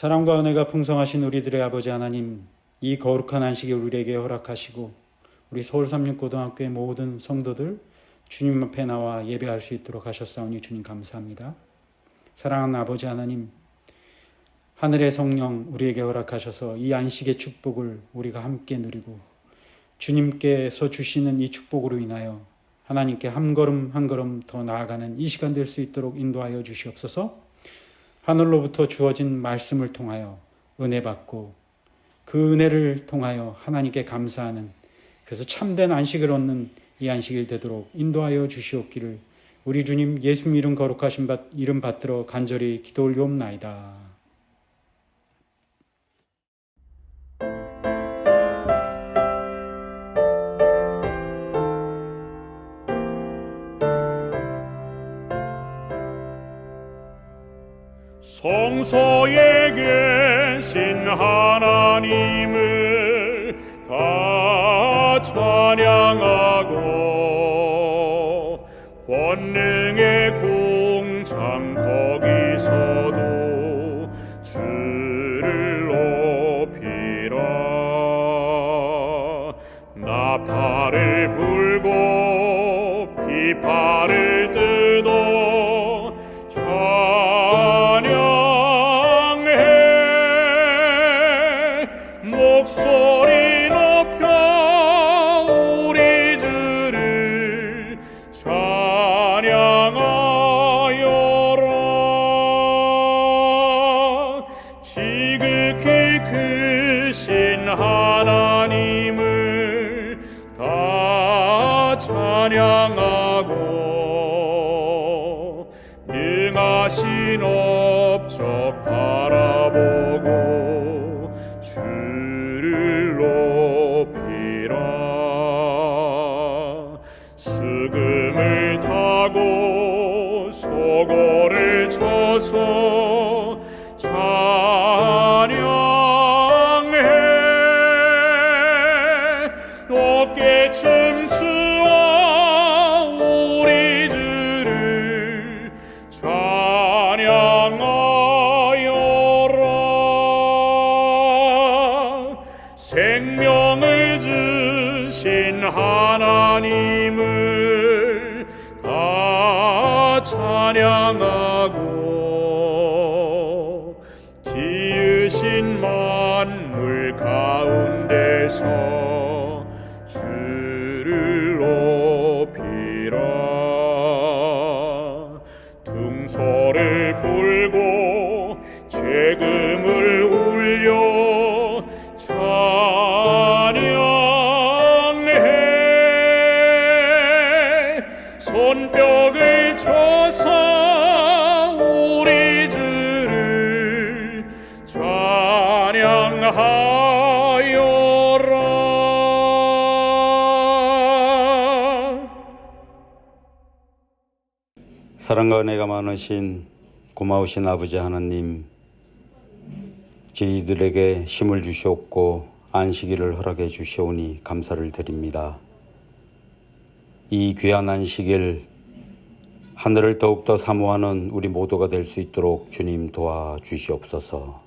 사랑과 은혜가 풍성하신 우리들의 아버지 하나님, 이 거룩한 안식을 우리에게 허락하시고 우리 서울 삼육고등학교의 모든 성도들 주님 앞에 나와 예배할 수 있도록 하셨사오니 주님 감사합니다. 사랑하는 아버지 하나님, 하늘의 성령 우리에게 허락하셔서 이 안식의 축복을 우리가 함께 누리고 주님께서 주시는 이 축복으로 인하여 하나님께 한 걸음 한 걸음 더 나아가는 이 시간 될 수 있도록 인도하여 주시옵소서. 하늘로부터 주어진 말씀을 통하여 은혜 받고 그 은혜를 통하여 하나님께 감사하는, 그래서 참된 안식을 얻는 이 안식일 되도록 인도하여 주시옵기를 우리 주님 예수님 이름 거룩하신 이름 받들어 간절히 기도 올리옵나이다. 성소에 계신 하나님을 다 찬양하고 권능의 궁창 거기서도 주를 높이라. 나팔을 불고 비파를 뜯어 목소리 높여 우리 주를 찬양하여라. 지극히 크신 하나님을 다 찬양하고 능하신 업적 바라보고 주를 높이라. 수금을 타고 소고를 쳐서 찬양해. 높게 춤추어 우리 주를 찬양하여라. 생명을 주신 하나님을 다 찬양하고 지으신 만물 가운데서 주를 높이라. 둥소를 불고 재금을 울려 찬양해. 손뼉을 쳐서 우리 주를 찬양하여라. 사랑과 은혜가 많으신 고마우신 아버지 하나님, 저희들에게 쉼을 주시옵고 안식일을 허락해 주시오니 감사를 드립니다. 이 귀한 안식일 하늘을 더욱더 사모하는 우리 모두가 될 수 있도록 주님 도와주시옵소서.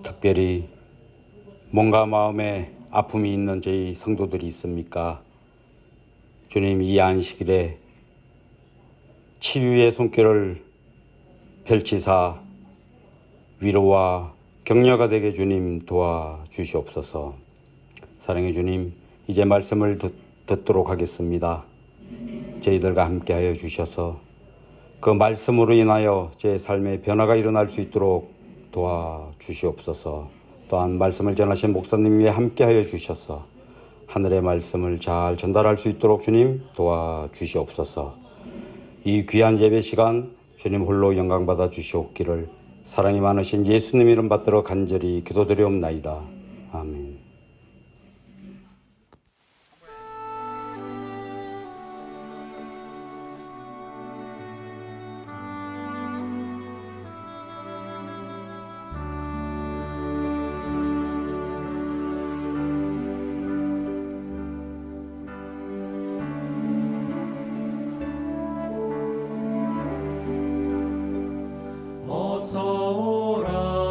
특별히 뭔가 마음에 아픔이 있는 저희 성도들이 있습니까? 주님, 이 안식일에 치유의 손길을 펼치사 위로와 격려가 되게 주님 도와주시옵소서. 사랑의 주님, 이제 말씀을 듣도록 하겠습니다. 저희들과 함께하여 주셔서 그 말씀으로 인하여 제 삶에 변화가 일어날 수 있도록 도와주시옵소서. 또한 말씀을 전하신 목사님이 함께하여 주셔서 하늘의 말씀을 잘 전달할 수 있도록 주님 도와주시옵소서. 이 귀한 예배 시간 주님 홀로 영광받아 주시옵기를 사랑이 많으신 예수님 이름 받들어 간절히 기도드리옵나이다. 아멘. 어서 오라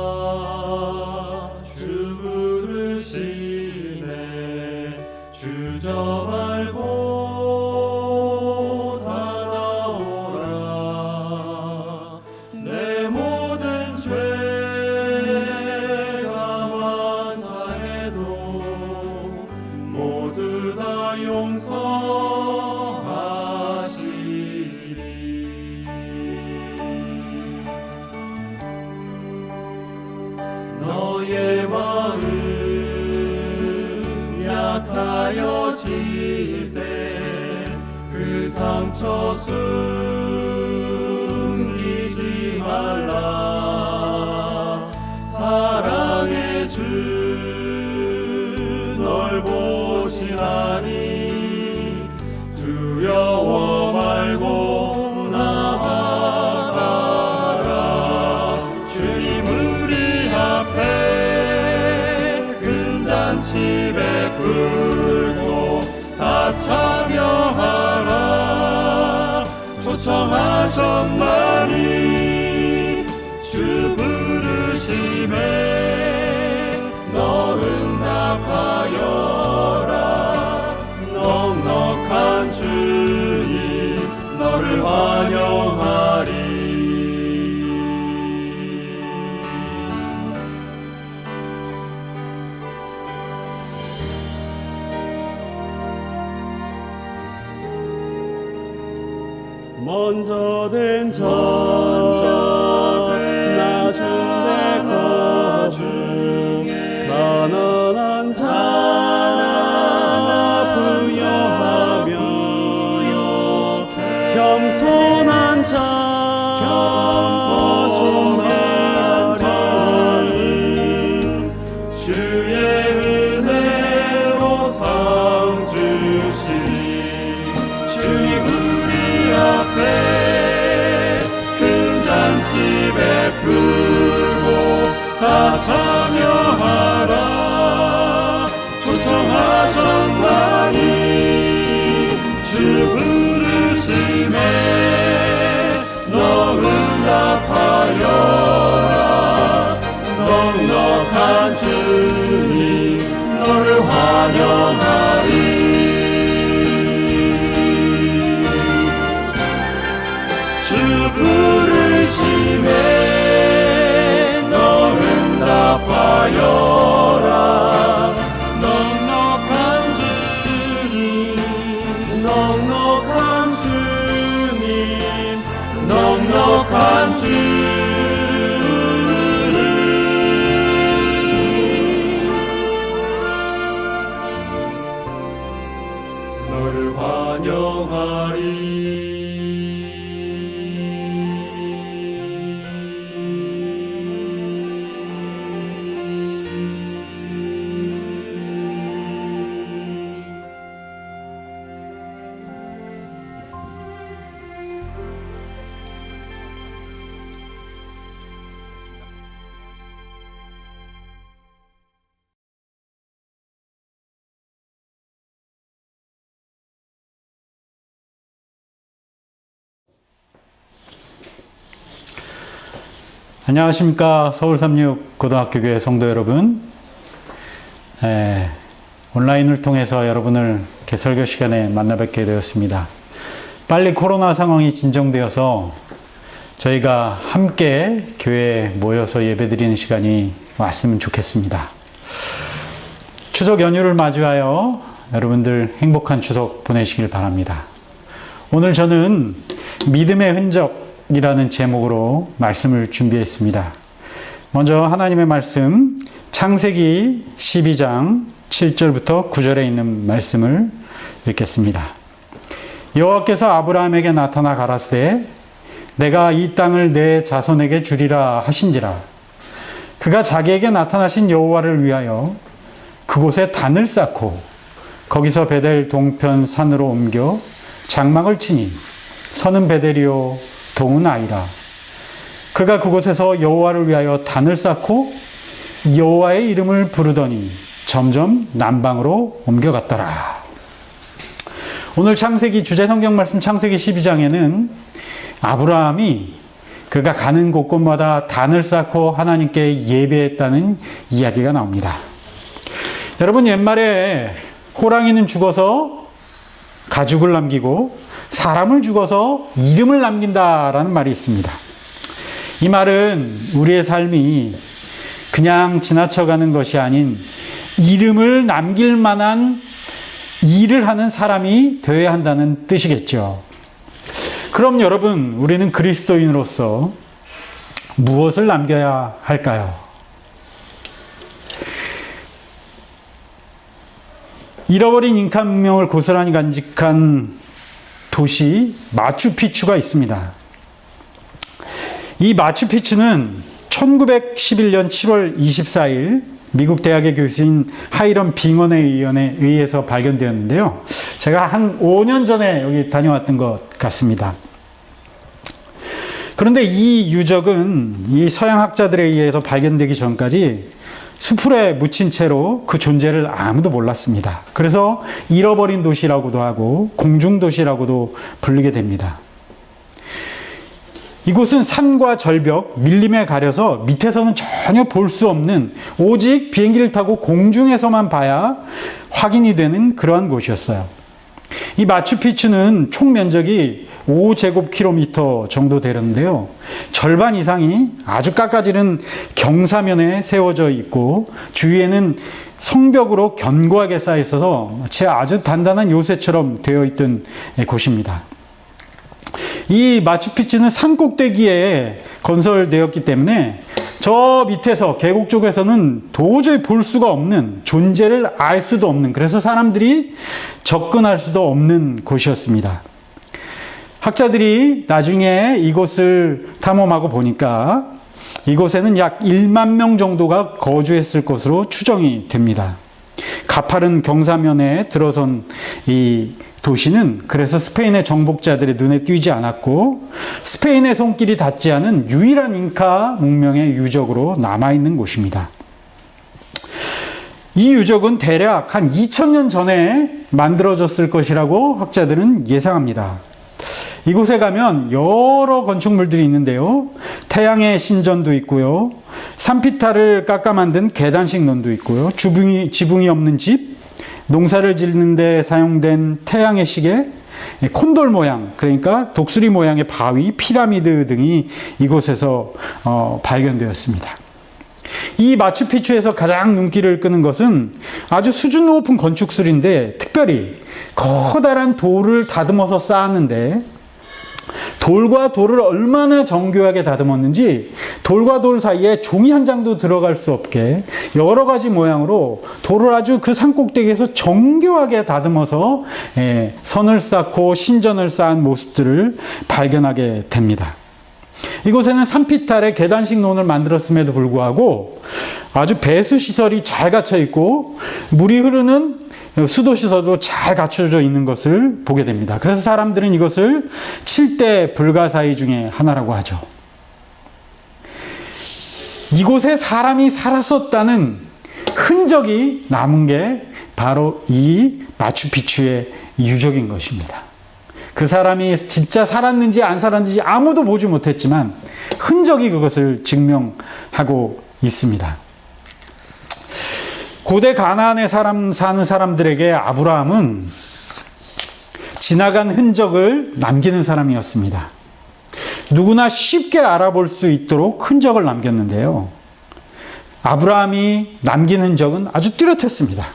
돌아가실 때 그 상처 숨기지 말라. 사랑의 주 널 보시나니 두려워 말고 나아가라. 주님 우리 앞에 큰 잔치 베풀고 다 참여하라. 초청하셨나니 주 부르심에 너 응답하여라. 넉넉한 주님 너를 환영하리. 먼저 된 자 나중 중에 가난한 자 부여하며 겸손한 자 자는 주의 은혜로 상 주시리. 주님 우리 앞에 큰 잔치 베풀고 다 참여하라. 초청하셨나니 주 부르심에 너 응답하여라. 넉넉한 주님 너를 환영하리. 주 부르심에 너 응답하여라. 넉넉한 주님 넉넉한 주님 넉넉한 주님 너를 환영하리. 안녕하십니까. 서울36고등학교교회 성도 여러분. 온라인을 통해서 여러분을 이렇게 설교 시간에 만나 뵙게 되었습니다. 빨리 코로나 상황이 진정되어서 저희가 함께 교회에 모여서 예배드리는 시간이 왔으면 좋겠습니다. 추석 연휴를 맞이하여 여러분들 행복한 추석 보내시길 바랍니다. 오늘 저는 믿음의 흔적이라는 제목으로 말씀을 준비했습니다. 먼저 하나님의 말씀 창세기 12장 7절부터 9절에 있는 말씀을 읽겠습니다. 여호와께서 아브라함에게 나타나 가라사대 내가 이 땅을 내 자손에게 주리라 하신지라. 그가 자기에게 나타나신 여호와를 위하여 그곳에 단을 쌓고 거기서 베델 동편 산으로 옮겨 장막을 치니 서는 베델이요 동은 아이라. 그가 그곳에서 여호와를 위하여 단을 쌓고 여호와의 이름을 부르더니 점점 남방으로 옮겨갔더라. 오늘 창세기 주제 성경 말씀 창세기 12장에는 아브라함이 그가 가는 곳곳마다 단을 쌓고 하나님께 예배했다는 이야기가 나옵니다. 여러분, 옛말에 호랑이는 죽어서 가죽을 남기고 사람을 죽어서 이름을 남긴다라는 말이 있습니다. 이 말은 우리의 삶이 그냥 지나쳐가는 것이 아닌 이름을 남길 만한 일을 하는 사람이 되어야 한다는 뜻이겠죠. 그럼 여러분, 우리는 그리스도인으로서 무엇을 남겨야 할까요? 잃어버린 인카 문명을 고스란히 간직한 도시 마추픽추가 있습니다. 이 마추픽추는 1911년 7월 24일 미국 대학의 교수인 하이럼 빙원에 의해서 발견되었는데요. 제가 한 5년 전에 여기 다녀왔던 것 같습니다. 그런데 이 유적은 이 서양 학자들에 의해서 발견되기 전까지 수풀에 묻힌 채로 그 존재를 아무도 몰랐습니다. 그래서 잃어버린 도시라고도 하고 공중도시라고도 부르게 됩니다. 이곳은 산과 절벽, 밀림에 가려서 밑에서는 전혀 볼 수 없는, 오직 비행기를 타고 공중에서만 봐야 확인이 되는 그러한 곳이었어요. 이 마추픽추는 총 면적이 5제곱킬로미터 정도 되는데요. 절반 이상이 아주 깎아지른 경사면에 세워져 있고 주위에는 성벽으로 견고하게 쌓여 있어서 마치 아주 단단한 요새처럼 되어 있던 곳입니다. 이 마추픽추는 산 꼭대기에 건설되었기 때문에 저 밑에서 계곡 쪽에서는 도저히 볼 수가 없는, 존재를 알 수도 없는, 그래서 사람들이 접근할 수도 없는 곳이었습니다. 학자들이 나중에 이곳을 탐험하고 보니까 이곳에는 약 1만 명 정도가 거주했을 것으로 추정이 됩니다. 가파른 경사면에 들어선 이 도시는 그래서 스페인의 정복자들의 눈에 띄지 않았고 스페인의 손길이 닿지 않은 유일한 잉카 문명의 유적으로 남아있는 곳입니다. 이 유적은 대략 한 2000년 전에 만들어졌을 것이라고 학자들은 예상합니다. 이곳에 가면 여러 건축물들이 있는데요. 태양의 신전도 있고요. 산피타를 깎아 만든 계단식 논도 있고요. 지붕이 없는 집, 농사를 짓는 데 사용된 태양의 시계, 콘돌 모양, 그러니까 독수리 모양의 바위, 피라미드 등이 이곳에서 발견되었습니다. 이 마추픽추에서 가장 눈길을 끄는 것은 아주 수준 높은 건축술인데 특별히 커다란 돌을 다듬어서 쌓았는데 돌과 돌을 얼마나 정교하게 다듬었는지 돌과 돌 사이에 종이 한 장도 들어갈 수 없게 여러 가지 모양으로 돌을 아주 그 산꼭대기에서 정교하게 다듬어서 선을 쌓고 신전을 쌓은 모습들을 발견하게 됩니다. 이곳에는 산피탈에 계단식 논을 만들었음에도 불구하고 아주 배수시설이 잘 갖춰 있고 물이 흐르는 수도시설도 잘 갖춰져 있는 것을 보게 됩니다. 그래서 사람들은 이것을 7대 불가사의 중에 하나라고 하죠. 이곳에 사람이 살았었다는 흔적이 남은 게 바로 이 마추픽추의 유적인 것입니다. 그 사람이 진짜 살았는지 안 살았는지 아무도 보지 못했지만 흔적이 그것을 증명하고 있습니다. 고대 가나안에 사는 사람들에게 아브라함은 지나간 흔적을 남기는 사람이었습니다. 누구나 쉽게 알아볼 수 있도록 흔적을 남겼는데요. 아브라함이 남긴 흔적은 아주 뚜렷했습니다.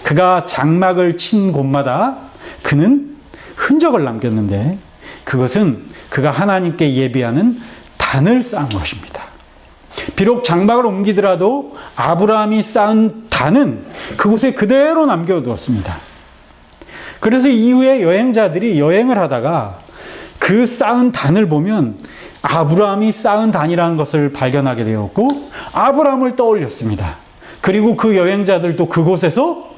그가 장막을 친 곳마다 그는 흔적을 남겼는데 그것은 그가 하나님께 예비하는 단을 쌓은 것입니다. 비록 장막을 옮기더라도 아브라함이 쌓은 단은 그곳에 그대로 남겨두었습니다. 그래서 이후에 여행자들이 여행을 하다가 그 쌓은 단을 보면 아브라함이 쌓은 단이라는 것을 발견하게 되었고 아브라함을 떠올렸습니다. 그리고 그 여행자들도 그곳에서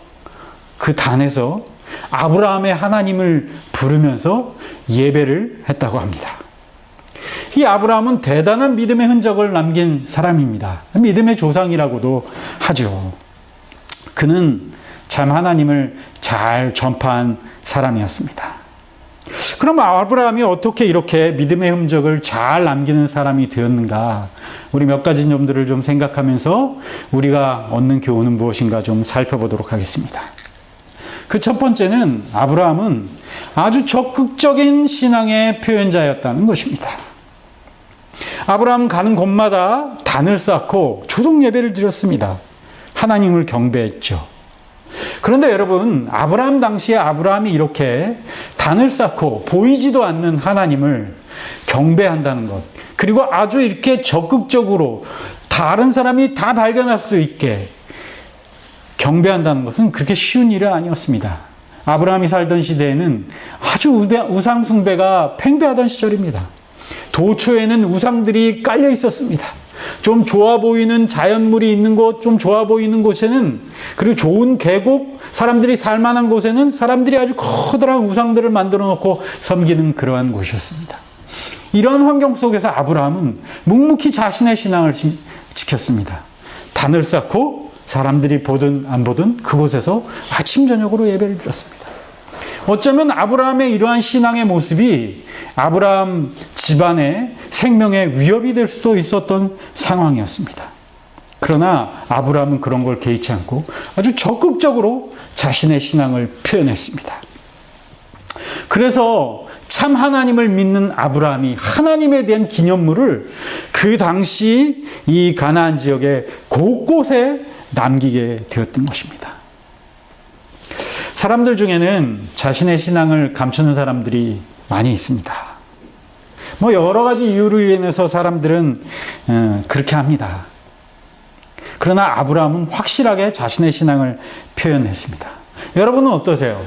그 단에서 아브라함의 하나님을 부르면서 예배를 했다고 합니다. 이 아브라함은 대단한 믿음의 흔적을 남긴 사람입니다. 믿음의 조상이라고도 하죠. 그는 참 하나님을 잘 전파한 사람이었습니다. 그럼 아브라함이 어떻게 이렇게 믿음의 흔적을 잘 남기는 사람이 되었는가? 우리 몇 가지 점들을 좀 생각하면서 우리가 얻는 교훈은 무엇인가 좀 살펴보도록 하겠습니다. 그 첫 번째는 아브라함은 아주 적극적인 신앙의 표현자였다는 것입니다. 아브라함 가는 곳마다 단을 쌓고 조속 예배를 드렸습니다. 하나님을 경배했죠. 그런데 여러분, 아브라함 당시에 아브라함이 이렇게 단을 쌓고 보이지도 않는 하나님을 경배한다는 것, 그리고 아주 이렇게 적극적으로 다른 사람이 다 발견할 수 있게 경배한다는 것은 그렇게 쉬운 일은 아니었습니다. 아브라함이 살던 시대에는 아주 우상 숭배가 팽배하던 시절입니다. 도초에는 우상들이 깔려 있었습니다. 좀 좋아 보이는 자연물이 있는 곳, 좀 좋아 보이는 곳에는, 그리고 좋은 계곡, 사람들이 살만한 곳에는 사람들이 아주 커다란 우상들을 만들어 놓고 섬기는 그러한 곳이었습니다. 이런 환경 속에서 아브라함은 묵묵히 자신의 신앙을 지켰습니다. 단을 쌓고 사람들이 보든 안 보든 그곳에서 아침 저녁으로 예배를 드렸습니다. 어쩌면 아브라함의 이러한 신앙의 모습이 아브라함 집안의 생명에 위협이 될 수도 있었던 상황이었습니다. 그러나 아브라함은 그런 걸 개의치 않고 아주 적극적으로 자신의 신앙을 표현했습니다. 그래서 참 하나님을 믿는 아브라함이 하나님에 대한 기념물을 그 당시 이 가나안 지역의 곳곳에 남기게 되었던 것입니다. 사람들 중에는 자신의 신앙을 감추는 사람들이 많이 있습니다. 여러 가지 이유로 인해서 사람들은 그렇게 합니다. 그러나 아브라함은 확실하게 자신의 신앙을 표현했습니다. 여러분은 어떠세요?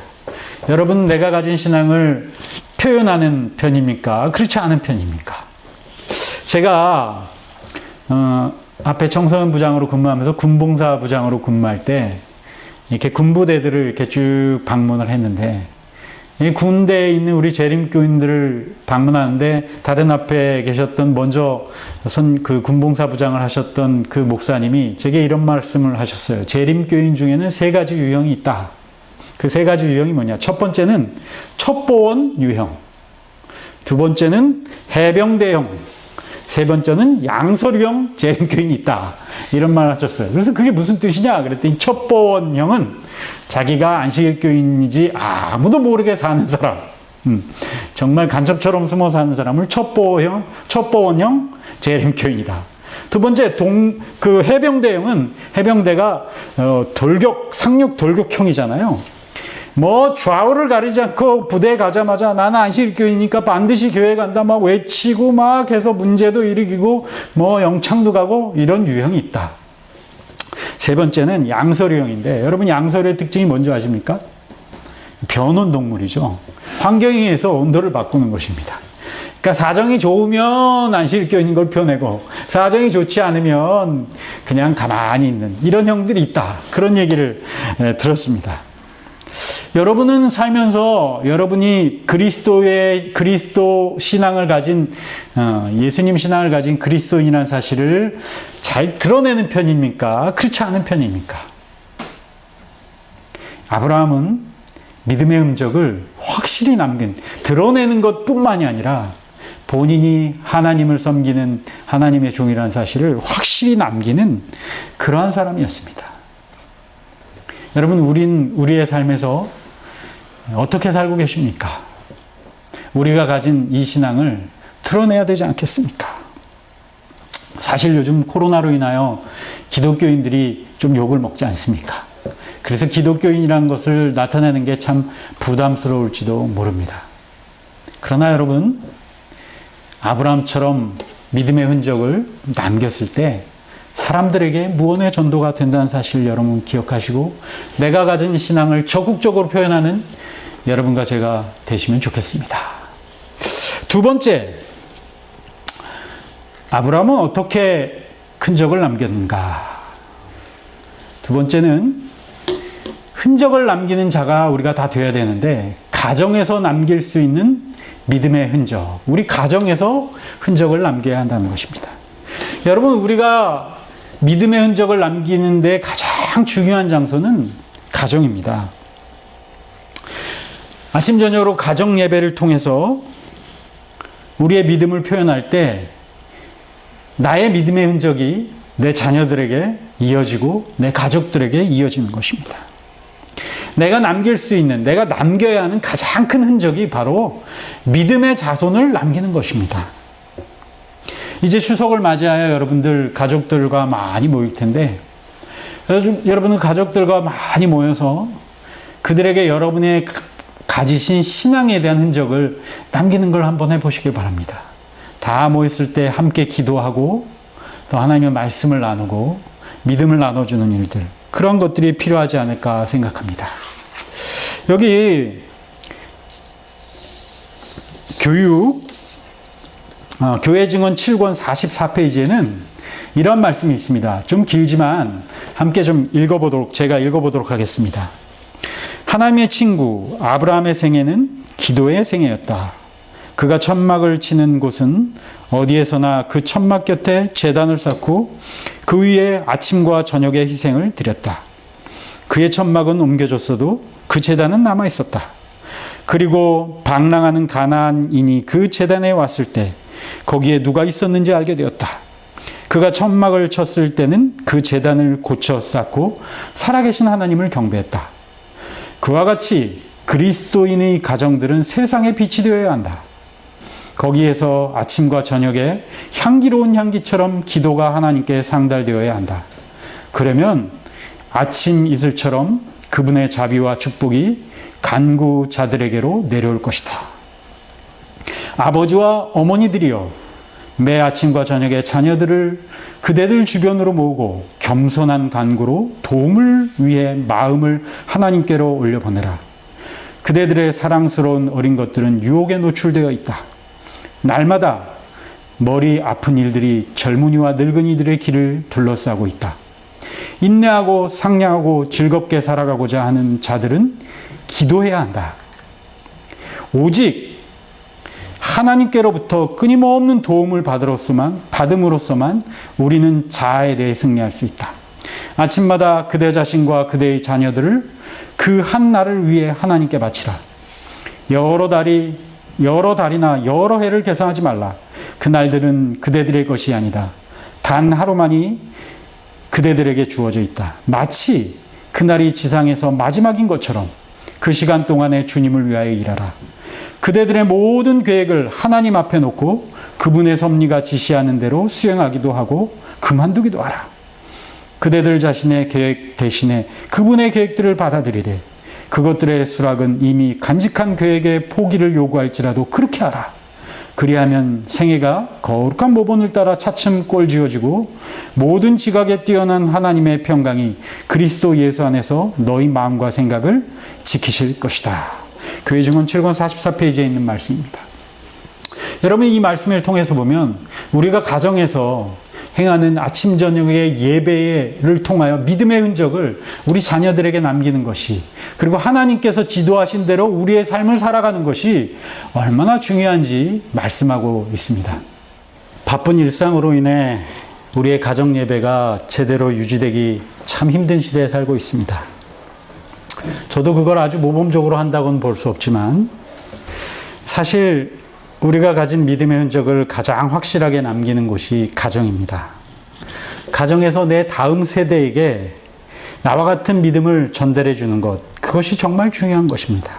여러분은 내가 가진 신앙을 표현하는 편입니까? 그렇지 않은 편입니까? 제가 앞에 청소년 부장으로 근무하면서 군봉사 부장으로 근무할 때 이렇게 군부대들을 이렇게 쭉 방문을 했는데, 이 군대에 있는 우리 재림교인들을 방문하는데 다른 앞에 계셨던 먼저 그 군봉사 부장을 하셨던 그 목사님이 제게 이런 말씀을 하셨어요. 재림교인 중에는 3가지 유형이 있다. 그 3가지 유형이 뭐냐? 첫 번째는 첩보원 유형, 두 번째는 해병대형, 세 번째는 양서류형 재림교인이 있다. 이런 말을 하셨어요. 그래서 그게 무슨 뜻이냐? 그랬더니 첩보원형은 자기가 안식일교인이지 아무도 모르게 사는 사람, 정말 간첩처럼 숨어 사는 사람을 첩보원형 재림교인이다. 두 번째 그 해병대형은, 해병대가 상륙 돌격형이잖아요. 좌우를 가리지 않고 부대에 가자마자 나는 안식일교인이니까 반드시 교회 간다 막 외치고 막 해서 문제도 일으키고 영창도 가고 이런 유형이 있다. 세 번째는 양서류형인데, 여러분 양서류의 특징이 뭔지 아십니까? 변온동물이죠. 환경에 의해서 온도를 바꾸는 것입니다. 그러니까 사정이 좋으면 안식일교인인 걸 펴내고 사정이 좋지 않으면 그냥 가만히 있는 이런 형들이 있다. 그런 얘기를 들었습니다. 여러분은 살면서 여러분이 그리스도 신앙을 가진, 예수님 신앙을 가진 그리스도인이라는 사실을 잘 드러내는 편입니까? 그렇지 않은 편입니까? 아브라함은 믿음의 흔적을 확실히 드러내는 것뿐만이 아니라 본인이 하나님을 섬기는 하나님의 종이라는 사실을 확실히 남기는 그러한 사람이었습니다. 여러분, 우리의 삶에서 어떻게 살고 계십니까? 우리가 가진 이 신앙을 드러내야 되지 않겠습니까? 사실 요즘 코로나로 인하여 기독교인들이 좀 욕을 먹지 않습니까? 그래서 기독교인이라는 것을 나타내는 게 참 부담스러울지도 모릅니다. 그러나 여러분, 아브라함처럼 믿음의 흔적을 남겼을 때 사람들에게 무언의 전도가 된다는 사실을 여러분 기억하시고 내가 가진 신앙을 적극적으로 표현하는 여러분과 제가 되시면 좋겠습니다. 두 번째, 아브라함은 어떻게 흔적을 남겼는가? 두 번째는 흔적을 남기는 자가 우리가 다 되어야 되는데, 가정에서 남길 수 있는 믿음의 흔적, 우리 가정에서 흔적을 남겨야 한다는 것입니다. 여러분, 우리가 믿음의 흔적을 남기는데 가장 중요한 장소는 가정입니다. 아침 저녁으로 가정 예배를 통해서 우리의 믿음을 표현할 때 나의 믿음의 흔적이 내 자녀들에게 이어지고 내 가족들에게 이어지는 것입니다. 내가 남길 수 있는, 내가 남겨야 하는 가장 큰 흔적이 바로 믿음의 자손을 남기는 것입니다. 이제 추석을 맞이하여 여러분들 가족들과 많이 모일 텐데, 여러분은 가족들과 많이 모여서 그들에게 여러분의 가지신 신앙에 대한 흔적을 남기는 걸 한번 해보시길 바랍니다. 다 모였을 때 함께 기도하고 또 하나님의 말씀을 나누고 믿음을 나눠주는 일들, 그런 것들이 필요하지 않을까 생각합니다. 여기 교회 증언 7권 44페이지에는 이런 말씀이 있습니다. 좀 길지만 함께 좀 제가 읽어보도록 하겠습니다. 하나님의 친구 아브라함의 생애는 기도의 생애였다. 그가 천막을 치는 곳은 어디에서나 그 천막 곁에 제단을 쌓고 그 위에 아침과 저녁에 희생을 드렸다. 그의 천막은 옮겨졌어도 그 제단은 남아 있었다. 그리고 방랑하는 가나안인이 그 제단에 왔을 때 거기에 누가 있었는지 알게 되었다. 그가 천막을 쳤을 때는 그 제단을 고쳐 쌓고 살아계신 하나님을 경배했다. 그와 같이 그리스도인의 가정들은 세상의 빛이 되어야 한다. 거기에서 아침과 저녁에 향기로운 향기처럼 기도가 하나님께 상달되어야 한다. 그러면 아침 이슬처럼 그분의 자비와 축복이 간구자들에게로 내려올 것이다. 아버지와 어머니들이여, 매 아침과 저녁에 자녀들을 그대들 주변으로 모으고 겸손한 간구로 도움을 위해 마음을 하나님께로 올려보내라. 그대들의 사랑스러운 어린 것들은 유혹에 노출되어 있다. 날마다 머리 아픈 일들이 젊은이와 늙은이들의 길을 둘러싸고 있다. 인내하고 상냥하고 즐겁게 살아가고자 하는 자들은 기도해야 한다. 오직 하나님께로부터 끊임없는 도움을 받음으로써만 우리는 자아에 대해 승리할 수 있다. 아침마다 그대 자신과 그대의 자녀들을 그 한 날을 위해 하나님께 바치라. 여러 달이나 여러 해를 계산하지 말라. 그 날들은 그대들의 것이 아니다. 단 하루만이 그대들에게 주어져 있다. 마치 그날이 지상에서 마지막인 것처럼 그 시간 동안에 주님을 위하여 일하라. 그대들의 모든 계획을 하나님 앞에 놓고 그분의 섭리가 지시하는 대로 수행하기도 하고 그만두기도 하라. 그대들 자신의 계획 대신에 그분의 계획들을 받아들이되 그것들의 수락은 이미 간직한 계획의 포기를 요구할지라도 그렇게 하라. 그리하면 생애가 거룩한 모본을 따라 차츰 꼴지어지고 모든 지각에 뛰어난 하나님의 평강이 그리스도 예수 안에서 너희 마음과 생각을 지키실 것이다. 교회 증언 7권 44페이지에 있는 말씀입니다. 여러분, 이 말씀을 통해서 보면 우리가 가정에서 행하는 아침 저녁의 예배를 통하여 믿음의 흔적을 우리 자녀들에게 남기는 것이, 그리고 하나님께서 지도하신 대로 우리의 삶을 살아가는 것이 얼마나 중요한지 말씀하고 있습니다. 바쁜 일상으로 인해 우리의 가정 예배가 제대로 유지되기 참 힘든 시대에 살고 있습니다. 저도 그걸 아주 모범적으로 한다고는 볼 수 없지만 사실 우리가 가진 믿음의 흔적을 가장 확실하게 남기는 곳이 가정입니다. 가정에서 내 다음 세대에게 나와 같은 믿음을 전달해 주는 것, 그것이 정말 중요한 것입니다.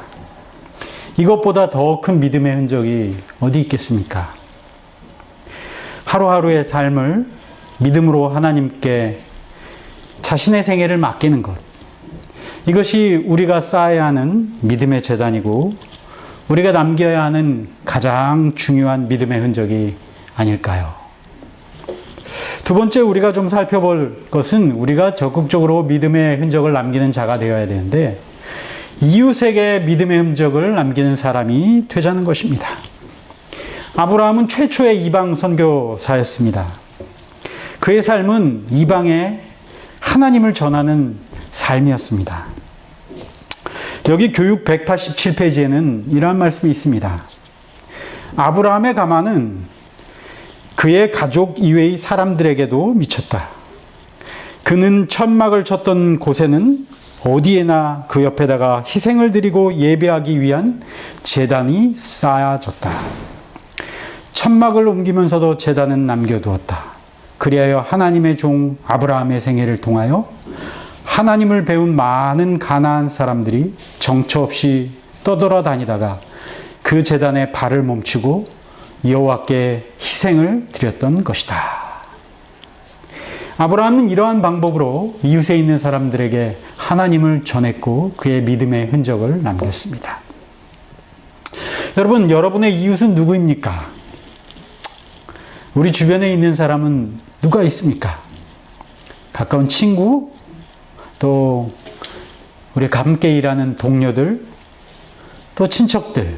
이것보다 더 큰 믿음의 흔적이 어디 있겠습니까? 하루하루의 삶을 믿음으로 하나님께 자신의 생애를 맡기는 것, 이것이 우리가 쌓아야 하는 믿음의 재단이고 우리가 남겨야 하는 가장 중요한 믿음의 흔적이 아닐까요? 두 번째, 우리가 좀 살펴볼 것은 우리가 적극적으로 믿음의 흔적을 남기는 자가 되어야 되는데 이웃에게 믿음의 흔적을 남기는 사람이 되자는 것입니다. 아브라함은 최초의 이방 선교사였습니다. 그의 삶은 이방에 하나님을 전하는 삶이었습니다. 여기 교육 187페이지에는 이러한 말씀이 있습니다. 아브라함의 가마는 그의 가족 이외의 사람들에게도 미쳤다. 그는 천막을 쳤던 곳에는 어디에나 그 옆에다가 희생을 드리고 예배하기 위한 제단이 쌓아졌다. 천막을 옮기면서도 제단은 남겨두었다. 그리하여 하나님의 종 아브라함의 생애를 통하여 하나님을 배운 많은 가나안 사람들이 정처 없이 떠돌아다니다가 그 제단에 발을 멈추고 여호와께 희생을 드렸던 것이다. 아브라함은 이러한 방법으로 이웃에 있는 사람들에게 하나님을 전했고 그의 믿음의 흔적을 남겼습니다. 여러분, 여러분의 이웃은 누구입니까? 우리 주변에 있는 사람은 누가 있습니까? 가까운 친구? 또 우리 함께 일하는 동료들, 또 친척들,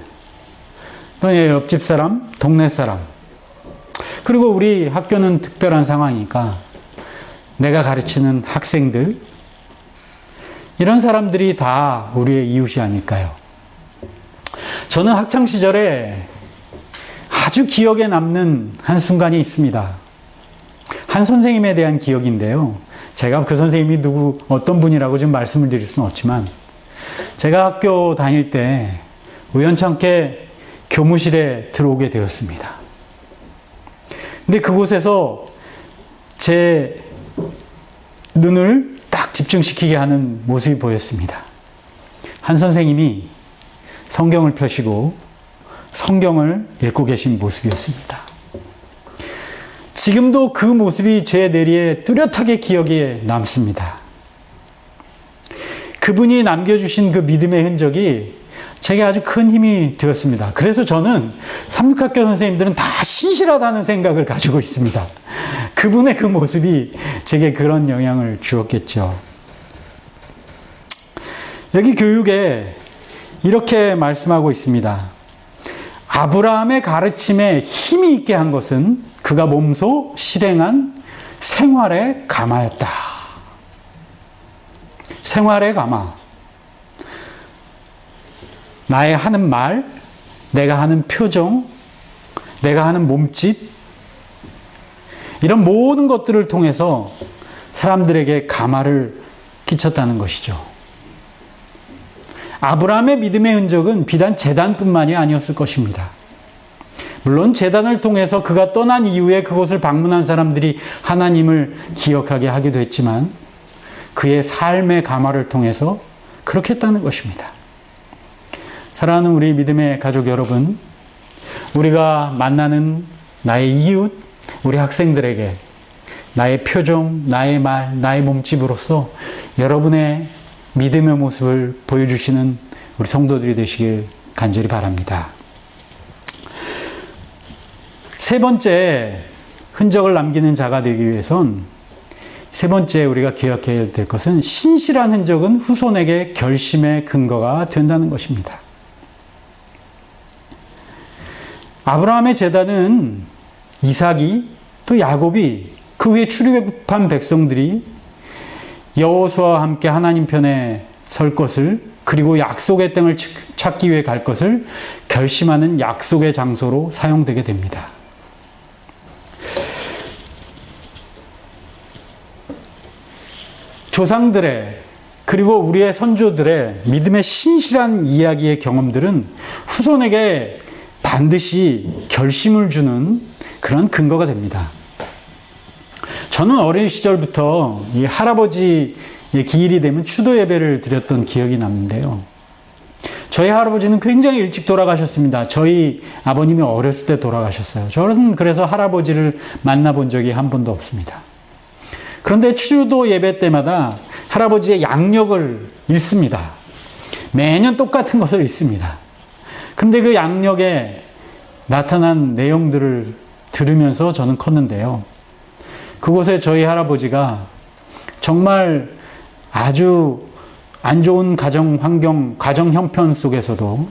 또 옆집 사람, 동네 사람, 그리고 우리 학교는 특별한 상황이니까 내가 가르치는 학생들, 이런 사람들이 다 우리의 이웃이 아닐까요? 저는 학창시절에 아주 기억에 남는 한 순간이 있습니다. 한 선생님에 대한 기억인데요. 제가 그 선생님이 어떤 분이라고 지금 말씀을 드릴 수는 없지만, 제가 학교 다닐 때 우연찮게 교무실에 들어오게 되었습니다. 근데 그곳에서 제 눈을 딱 집중시키게 하는 모습이 보였습니다. 한 선생님이 성경을 펴시고 성경을 읽고 계신 모습이었습니다. 지금도 그 모습이 제 뇌리에 뚜렷하게 기억에 남습니다. 그분이 남겨주신 그 믿음의 흔적이 제게 아주 큰 힘이 되었습니다. 그래서 저는 삼육학교 선생님들은 다 신실하다는 생각을 가지고 있습니다. 그분의 그 모습이 제게 그런 영향을 주었겠죠. 여기 교육에 이렇게 말씀하고 있습니다. 아브라함의 가르침에 힘이 있게 한 것은 그가 몸소 실행한 생활의 감화였다. 생활의 감화. 나의 하는 말, 내가 하는 표정, 내가 하는 몸짓, 이런 모든 것들을 통해서 사람들에게 감화를 끼쳤다는 것이죠. 아브라함의 믿음의 흔적은 비단 제단뿐만이 아니었을 것입니다. 물론 제단을 통해서 그가 떠난 이후에 그곳을 방문한 사람들이 하나님을 기억하게 하기도 했지만, 그의 삶의 감화를 통해서 그렇게 했다는 것입니다. 사랑하는 우리 믿음의 가족 여러분, 우리가 만나는 나의 이웃, 우리 학생들에게 나의 표정, 나의 말, 나의 몸집으로써 여러분의 믿음의 모습을 보여주시는 우리 성도들이 되시길 간절히 바랍니다. 세 번째, 흔적을 남기는 자가 되기 위해선 세 번째 우리가 기억해야 될 것은 신실한 흔적은 후손에게 결심의 근거가 된다는 것입니다. 아브라함의 제단은 이삭이 또 야곱이 그 후에 출애굽한 백성들이 여호수아와 함께 하나님 편에 설 것을, 그리고 약속의 땅을 찾기 위해 갈 것을 결심하는 약속의 장소로 사용되게 됩니다. 조상들의, 그리고 우리의 선조들의 믿음의 신실한 이야기의 경험들은 후손에게 반드시 결심을 주는 그런 근거가 됩니다. 저는 어린 시절부터 이 할아버지의 기일이 되면 추도 예배를 드렸던 기억이 남는데요. 저희 할아버지는 굉장히 일찍 돌아가셨습니다. 저희 아버님이 어렸을 때 돌아가셨어요. 저는 그래서 할아버지를 만나본 적이 한 번도 없습니다. 그런데 추도 예배 때마다 할아버지의 양력을 읽습니다. 매년 똑같은 것을 읽습니다. 그런데 그 양력에 나타난 내용들을 들으면서 저는 컸는데요. 그곳에 저희 할아버지가 정말 아주 안 좋은 가정 환경, 가정 형편 속에서도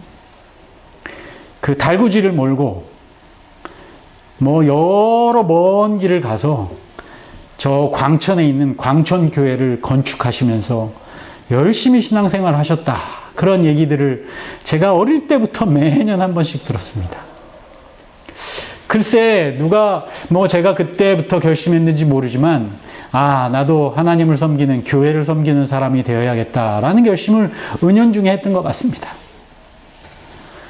그 달구지를 몰고 여러 먼 길을 가서 저 광천에 있는 광천교회를 건축하시면서 열심히 신앙생활을 하셨다. 그런 얘기들을 제가 어릴 때부터 매년 한 번씩 들었습니다. 글쎄, 누가 제가 그때부터 결심했는지 모르지만, 나도 하나님을 섬기는, 교회를 섬기는 사람이 되어야겠다라는 결심을 은연중에 했던 것 같습니다.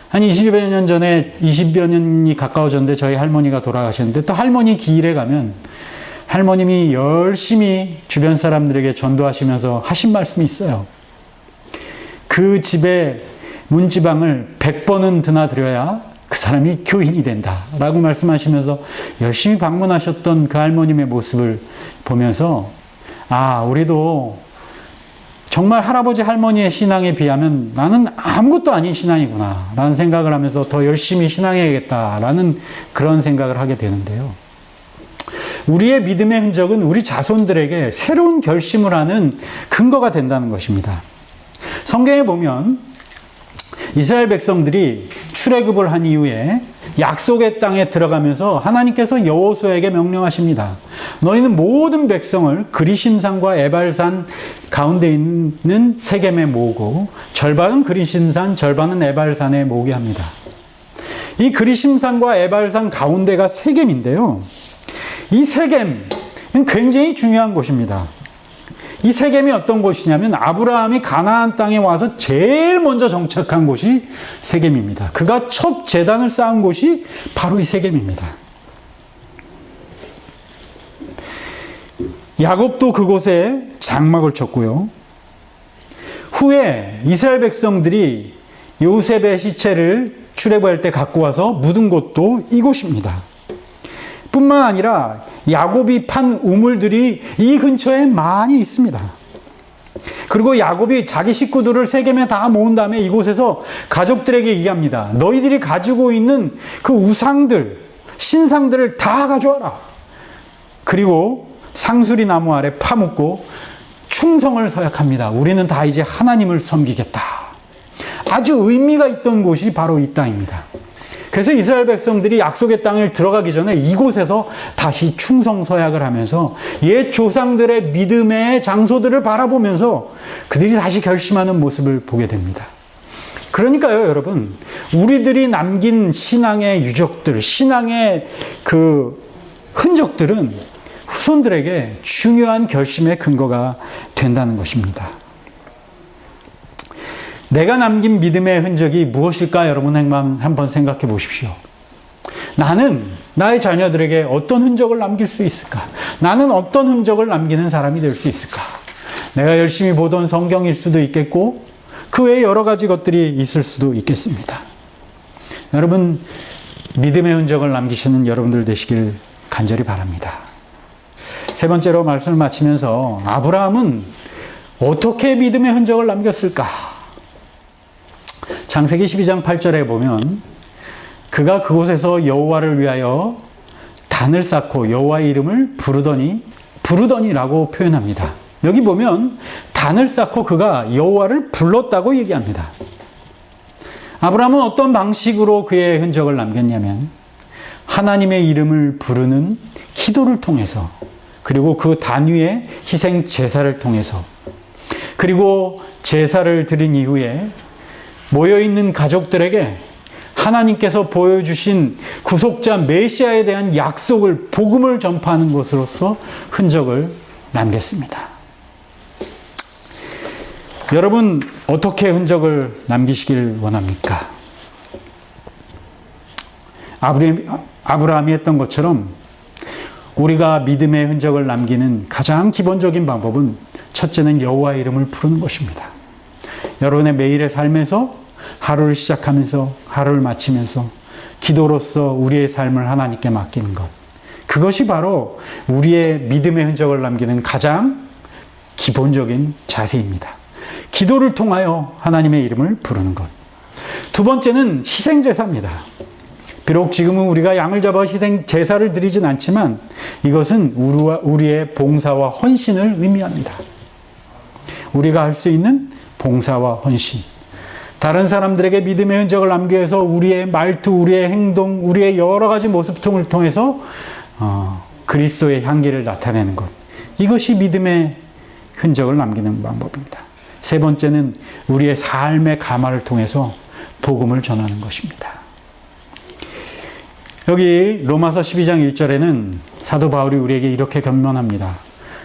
한 20여 년 전에, 20여 년이 가까워졌는데 저희 할머니가 돌아가셨는데, 또 할머니 기일에 가면 할머님이 열심히 주변 사람들에게 전도하시면서 하신 말씀이 있어요. 그 집의 문지방을 100번은 드나들여야 그 사람이 교인이 된다 라고 말씀하시면서 열심히 방문하셨던 그 할머님의 모습을 보면서 우리도 정말 할아버지 할머니의 신앙에 비하면 나는 아무것도 아닌 신앙이구나 라는 생각을 하면서 더 열심히 신앙해야겠다 라는 그런 생각을 하게 되는데요. 우리의 믿음의 흔적은 우리 자손들에게 새로운 결심을 하는 근거가 된다는 것입니다. 성경에 보면 이스라엘 백성들이 출애굽을 한 이후에 약속의 땅에 들어가면서 하나님께서 여호수아에게 명령하십니다. 너희는 모든 백성을 그리심산과 에발산 가운데 있는 세겜에 모으고 절반은 그리심산, 절반은 에발산에 모으게 합니다. 이 그리심산과 에발산 가운데가 세겜인데요. 이 세겜은 굉장히 중요한 곳입니다. 이 세겜이 어떤 곳이냐면 아브라함이 가나안 땅에 와서 제일 먼저 정착한 곳이 세겜입니다. 그가 첫 제단을 쌓은 곳이 바로 이 세겜입니다. 야곱도 그곳에 장막을 쳤고요. 후에 이스라엘 백성들이 요셉의 시체를 출애굽할 때 갖고 와서 묻은 곳도 이곳입니다. 뿐만 아니라 야곱이 판 우물들이 이 근처에 많이 있습니다. 그리고 야곱이 자기 식구들을 세겜에 다 모은 다음에 이곳에서 가족들에게 얘기합니다. 너희들이 가지고 있는 그 우상들, 신상들을 다 가져와라. 그리고 상수리 나무 아래 파묻고 충성을 서약합니다. 우리는 다 이제 하나님을 섬기겠다. 아주 의미가 있던 곳이 바로 이 땅입니다. 그래서 이스라엘 백성들이 약속의 땅을 들어가기 전에 이곳에서 다시 충성 서약을 하면서 옛 조상들의 믿음의 장소들을 바라보면서 그들이 다시 결심하는 모습을 보게 됩니다. 그러니까요, 여러분, 우리들이 남긴 신앙의 유적들, 신앙의 그 흔적들은 후손들에게 중요한 결심의 근거가 된다는 것입니다. 내가 남긴 믿음의 흔적이 무엇일까? 여러분 한번 생각해 보십시오. 나는 나의 자녀들에게 어떤 흔적을 남길 수 있을까? 나는 어떤 흔적을 남기는 사람이 될 수 있을까? 내가 열심히 보던 성경일 수도 있겠고 그 외에 여러 가지 것들이 있을 수도 있겠습니다. 여러분, 믿음의 흔적을 남기시는 여러분들 되시길 간절히 바랍니다. 세 번째로 말씀을 마치면서 아브라함은 어떻게 믿음의 흔적을 남겼을까? 창세기 12장 8절에 보면 그가 그곳에서 여호와를 위하여 단을 쌓고 여호와의 이름을 부르더니라고 표현합니다. 여기 보면 단을 쌓고 그가 여호와를 불렀다고 얘기합니다. 아브라함은 어떤 방식으로 그의 흔적을 남겼냐면 하나님의 이름을 부르는 기도를 통해서, 그리고 그 단 위에 희생 제사를 통해서, 그리고 제사를 드린 이후에 모여있는 가족들에게 하나님께서 보여주신 구속자 메시아에 대한 약속을, 복음을 전파하는 것으로서 흔적을 남겼습니다. 여러분, 어떻게 흔적을 남기시길 원합니까? 아브라함이 했던 것처럼 우리가 믿음의 흔적을 남기는 가장 기본적인 방법은 첫째는 여호와의 이름을 부르는 것입니다. 여러분의 매일의 삶에서 하루를 시작하면서 하루를 마치면서 기도로서 우리의 삶을 하나님께 맡기는 것, 그것이 바로 우리의 믿음의 흔적을 남기는 가장 기본적인 자세입니다. 기도를 통하여 하나님의 이름을 부르는 것. 두 번째는 희생제사입니다. 비록 지금은 우리가 양을 잡아 희생 제사를 드리진 않지만 이것은 우리의 봉사와 헌신을 의미합니다. 우리가 할 수 있는 봉사와 헌신. 다른 사람들에게 믿음의 흔적을 남기기 위해서 우리의 말투, 우리의 행동, 우리의 여러 가지 모습을 통해서 그리스도의 향기를 나타내는 것. 이것이 믿음의 흔적을 남기는 방법입니다. 세 번째는 우리의 삶의 가마를 통해서 복음을 전하는 것입니다. 여기 로마서 12장 1절에는 사도 바울이 우리에게 이렇게 권면합니다.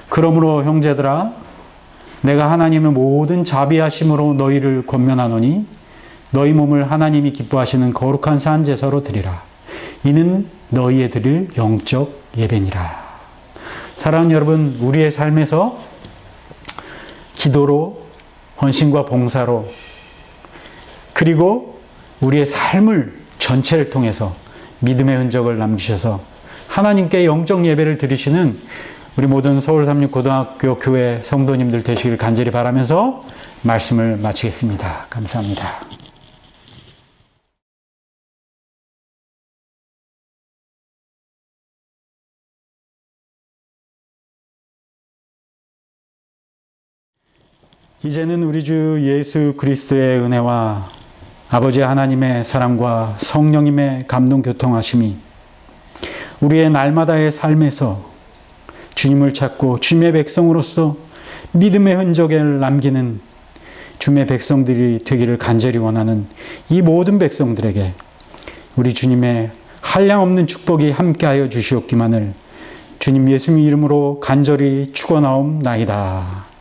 그러므로 형제들아, 내가 하나님의 모든 자비하심으로 너희를 권면하노니 너희 몸을 하나님이 기뻐하시는 거룩한 산 제사로 드리라. 이는 너희의 드릴 영적 예배니라. 사랑하는 여러분, 우리의 삶에서 기도로, 헌신과 봉사로, 그리고 우리의 삶을 전체를 통해서 믿음의 흔적을 남기셔서 하나님께 영적 예배를 드리시는 우리 모든 서울36고등학교 교회 성도님들 되시길 간절히 바라면서 말씀을 마치겠습니다. 감사합니다. 이제는 우리 주 예수 그리스도의 은혜와 아버지 하나님의 사랑과 성령님의 감동 교통하심이 우리의 날마다의 삶에서 주님을 찾고 주님의 백성으로서 믿음의 흔적을 남기는 주님의 백성들이 되기를 간절히 원하는 이 모든 백성들에게 우리 주님의 한량없는 축복이 함께하여 주시옵기만을 주님 예수님 이름으로 간절히 축원하옵나이다.